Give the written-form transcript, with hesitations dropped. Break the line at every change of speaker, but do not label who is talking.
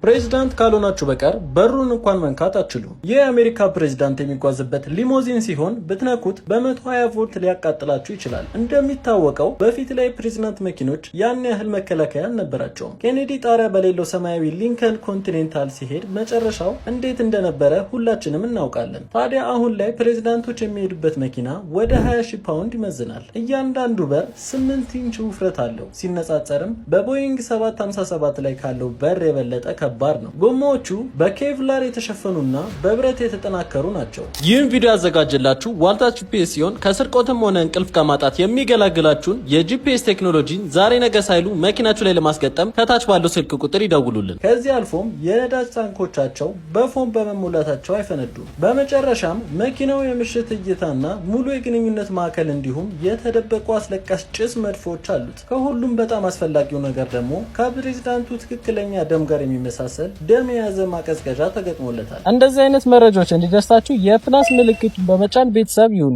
ፕሬዝዳንት ካልሆናችሁ በቀር በሩን እንኳን መንካት አትችሉም። ይህ የአሜሪካ ፕሬዝዳንት የሚጓዝበት ሊሞዚን ሲሆን ብትነኩት በ120 ቮልት ሊያቃጥላችሁ ይችላል። እንደሚታወቀው በፊት ላይ ፕሬዝዳንት መኪኖች ያን ያህል መከላከያ አልነበራቸውም። ኬኔዲ ጣሪያ በሌለው ሰማያዊ ሊንከን ኮንቲኔንታል ሲሄድ መጨረሻው እንዴት እንደነበረ ሁላችንም እናውቃለን። ታዲያ አሁን ላይ ፕሬዝዳንቶች የሚሄዱበት መኪና ወደ 20,000 ፓውንድ ይመዝናል። እያንዳንዱ በር 8 ኢንች ውፍረት አለው። ሲነጻጸርም በቦይንግ 757 ላይ ካለው በር የበለጠ ከባድ ነው። ጎማዎቹ በኬቭላር የተሸፈኑና በብረት የተጠናከሩ ናቸው። ይህን ቪዲዮ ያዘጋጀላችሁ ዋልታ ጂፒኤስ ሲሆን ከስርቆትም ሆነ እንቅልፍ ከማጣት የሚገላግላችሁን የጂፒኤስ ቴክኖሎጂን ዛሬ ነገ ሳይሉ መኪናችሁ ላይ ለማስገጠም ከታች ባለው ስልክ ቁጥር ይደውሉልን። ከዚህ አልፎም የነዳጅ ታንኮቻቸው በፎም በመሞላታቸው አይፈነዱም። በመጨረሻም መኪናው የምሽት እይታና ሙሉ የግንኙነት ማዕከል እንዲሁም የተደበቁ አስለቃሽ ጭስ መድፎች አሉት። ከሁሉም በጣም አስፈላጊው ነገር ደግሞ ከፕሬዝዳንቱ ትክክለኛ ደም ጋር የሚመሳሰል ደም የያዘ ማቀዝቀዣ ተገጥሞለታል።
እንደዚህ አይነት መረጃዎች እንዲደርሳችሁ የፕላስ ምልክቱን በመጫን ቤተሰብ ይሁኑ።